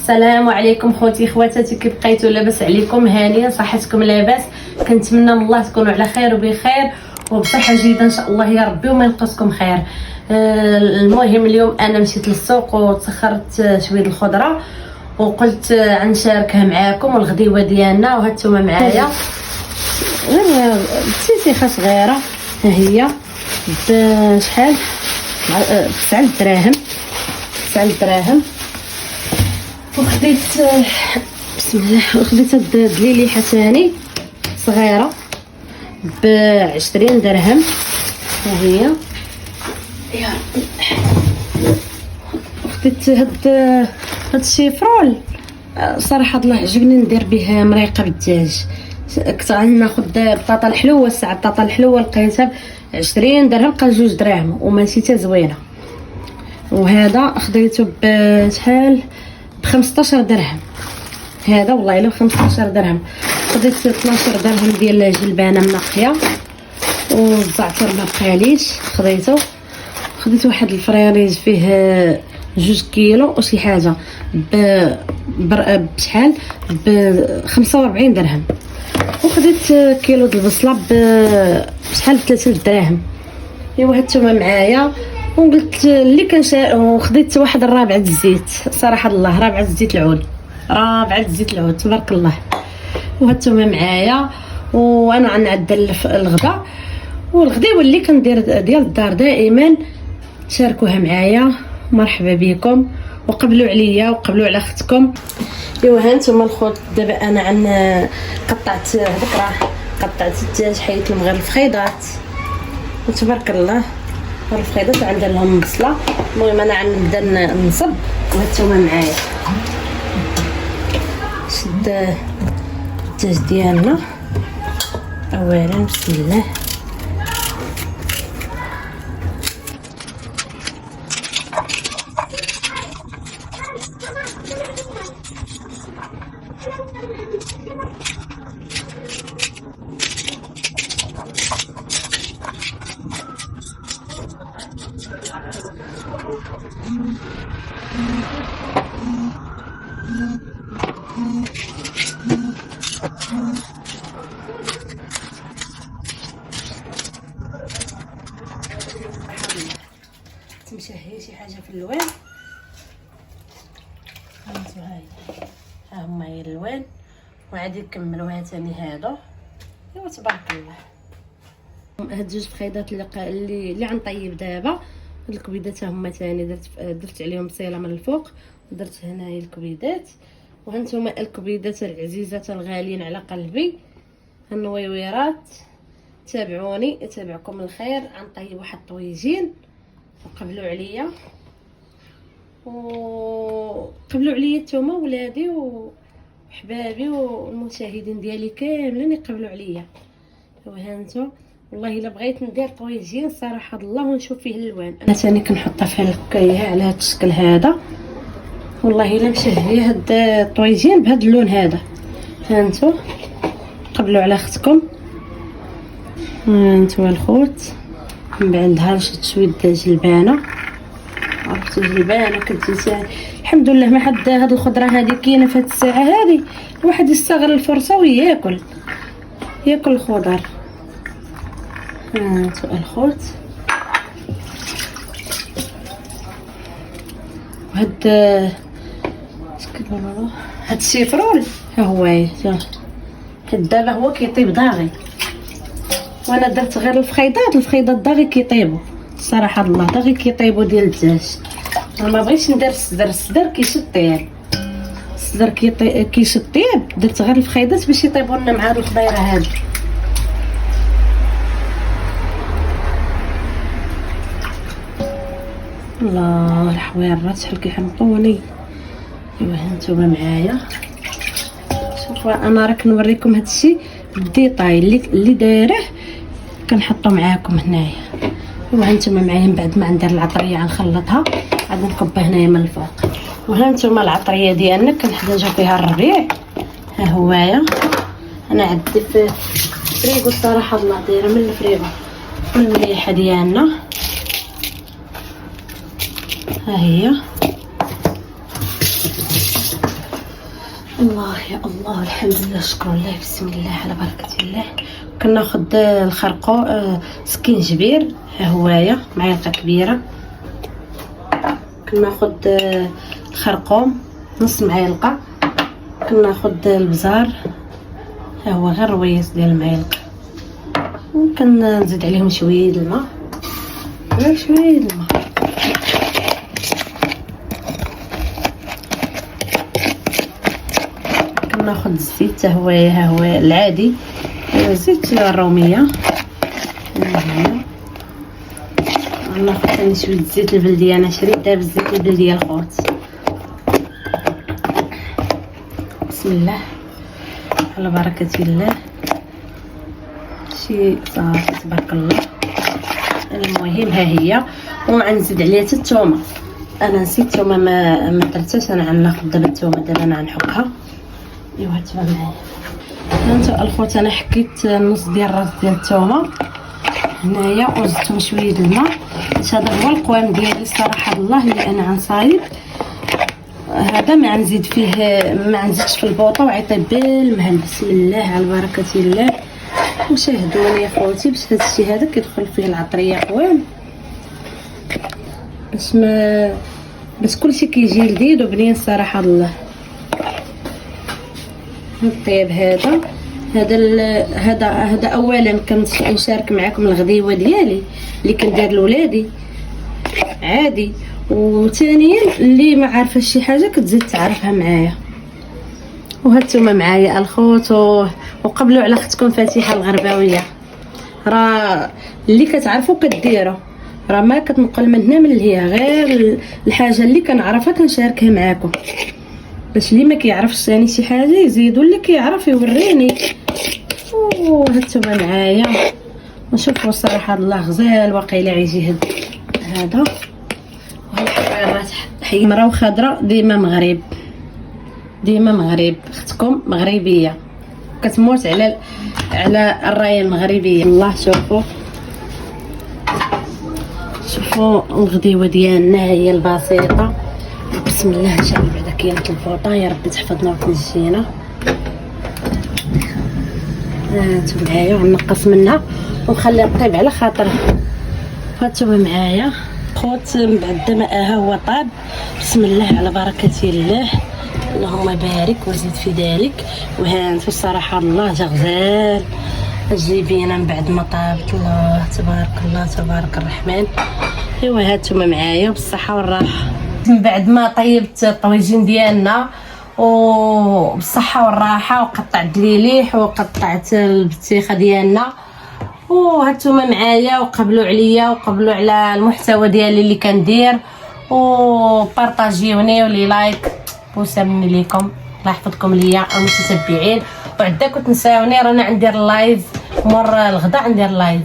السلام عليكم خوتي خواتاتي، كي بقيتوا لاباس عليكم؟ هانيه صحتكم لاباس؟ كنتمنى من الله تكونوا على خير وبخير وبصحه جيده ان شاء الله يا ربي وما ينقصكم خير. المهم اليوم انا مشيت للسوق وتسخرت شويه الخضره وقلت غنشاركها معاكم والغديوه ديالنا. وهانتوما معايا غير بسيسيخه صغيره، ها هي بشحال 9 دراهم 9 دراهم. وخديت بسم الله وخديت هاد الدليليحه ثاني صغيره ب20 درهم، ها هي يا ربي. خديت هاد الشيفرول صراحه الله عجبني ندير به مريقه بالدجاج. كنت غناخذ بطاطا الحلوه، الساعه البطاطا الحلوه لقيتها ب20 درهم، بقى 2 دراهم وماشي حتى زوينه. وهذا خديته بشحال ب15 درهم، هذا والله الا ب15 درهم. خديت 12 درهم ديال الجلبانه منقيه والزعتر ما بقاليش خديت واحد الفريريج فيه 2 كيلو وشي حاجه بشحال ب45 درهم. وخديت كيلو د البصله بشحال 3 دراهم. ايوا هانتوما معايا. وقلت اللي كنشاء وخديت واحد الرابعه الزيت، صراحه الله رابعه الزيت العود، رابعه الزيت العود تبارك الله. وهانتوما معايا. وانا غنعدل الغدا والغديوه اللي كندير ديال الدار دائما شاركوها معايا. مرحبا بكم وقبلوا عليا وقبلوا على اختكم. ايوا هانتوما الخوت، دابا انا قطعت هذاك راه قطعت الدجاج، حيت لهم غير الفخيضات وتبارك الله الفخيضات عندها لهم بصله. المهم انا غنبدا نصب وهانتوما معايا. شد الدجاج ديالنا اولا بسم الله. تمشى هي شي حاجه في اللوان، هانتو هاي ها هما هي اللوان. وعادي نكملوها ثاني هادو. ايوا تبارك الله. هاد 2 فخيضات اللي غنطيب دابا، هاد الكبيدات هما ثاني درت عليهم بصيله من الفوق ودرت هنايا الكبيدات. وهانتوما الكبيدات العزيزات الغاليين على قلبي النويويرات، تابعوني يتابعكم الخير. غنطيب واحد الطويجين وقبلوا عليا نتوما ولادي وحبابي والمشاهدين ديالي كاملين يقبلوا عليا. وهانتو والله الا بغيت ندير طويجين صراحه الله ونشوف فيه الالوان. انا ثاني كنحطها في الكايه على هذا الشكل هذا، والله الا مشهيه هاد الطويجين بهذا اللون هذا. هانتو قبلوا على اختكم. هانتو الخوت من بعدها شدت شويه جلبانه، عرفتوا الجلبانه كتجي الحمد لله. ما حد هاد الخضره هذه كاينه في هاد الساعه هذه، الواحد يستغل الفرصه وياكل الخضر. هانتو الخوت. وهاد هاد الشيفرول ها هو حد دابا هو كيطيب داغي، وانا درت غير الفخيضات داغي كيطيبوا صراحه الله، داغي كيطيبوا ديال الدجاج. انا ما بغيتش ندير الصدر كيشد طيب، الصدر كيشد طيب. درت غير الفخيضات باش يطيبوا لنا مع هاد الخضيره هادي. الله الحويرات شحال كيحمقوني. ايوا هانتوما معايا. شوفوا انا راك نوريكم هادشي بالديطاي اللي دايره كنحطو معاكم هنايا. وهانتوما معايا من بعد ما ندير العطريه غنخلطها عاد نكبها هنايا من الفوق. وهانتوما العطريه ديالنا كنحتاجو فيها الربيع، ها هوايا انا عندي في الفريغو صراحه الله دايره من الفريغو من المليحه ديالنا. ها هي الله يا الله، الحمد لله، شكر الله، بسم الله على بركه الله. كناخذ الخرقو سكينجبير، ها هوايا معلقه كبيره. كناخذ الخرقوم نص معلقه. كناخذ البزار، ها هو غير رويس ديال المعلقه. وكنزيد عليهم شويه الماء، غير شويه الماء. كناخذ الزيت، ها هو العادي، زيت الروميه. ناخذ ثاني شويه الزيت البلديه، انا شريت دابا الزيت البلديه الخوت. بسم الله على بركه الله. شي صافي تبارك الله. المهم ها هي، وغنزيد عليها حتى الثومه. انا نسيت الثومه، ما درتهاش. انا غناخذ دابا الثومه، دابا انا غنحكها. ايوا تبع معايا هانتو الخوت. انا حكيت نص ديال الراس ديال الثومه هنايا، وزدتهم شويه الماء. هذا هو القوام ديالي الصراحه الله اللي انا غنصايب. هذا ما غنزيد فيه، ما غنزيدش في البوطه، وعيطيب بالمهل. بسم الله على بركه الله. وشاهدوني يا خوتي باش هذا الشيء هذا كيدخل فيه العطريه قوام، باش كلشي كيجي لذيذ وبنين الصراحه الله. الطيب هذا اولا كنشارك معكم الغديوه ديالي اللي كندير لولادي عادي. وثانيا اللي ما عارفه شي حاجه كتزيد تعرفها معايا. وهانتوما معايا الخوت، وقبلوا على اختكم فاتحه الغرباويه. راه اللي كتعرفوا كديروا، راه ما كتنقل من هنا من لهيه، غير الحاجه اللي كنعرفها كنشاركها معاكم، باش اللي ما كيعرفش ثاني شي حاجه يزيدوا، اللي كيعرف يوريني. وهانتوما معايا نشوفوا الصراحه الله غزال واقيلا غيجي هذا. وهالحبيبات حمراء وخضراء ديما مغرب. اختكم مغربيه كتموت على الرايه المغربيه. الله شوفوا الغديوه ديالنا هي البسيطه. بسم الله ان شاء الله. بعدا كاينه الفوطه، يا ربي تحفظنا وتنجينا. هانتوما معايا غنقص منها ونخليها طيب على خاطرها. هانتوما معايا خوت، من بعد ما ها هو طاب. بسم الله على بركه الله، اللهم بارك وزيد في ذلك. وهانتو الصراحه الله جا غزال. جيبينا من بعد ما طابت. الله تبارك الرحمن. ايوا هانتوما معايا بالصحه والراحه. من بعد ما طيبت الطويجين ديالنا وبالصحه والراحه، وقطعت ليليح وقطعت البطيخه ديالنا، وهانتوما معايا وقبلوا عليا وقبلوا على المحتوى ديالي اللي كندير، وبارطاجيوني ولي لايك بوسه مني ليكم. الله يحفظكم ليا المتتبعين. وعدا كنت نساوني رانا ندير لايف مور الغدا، ندير لايف.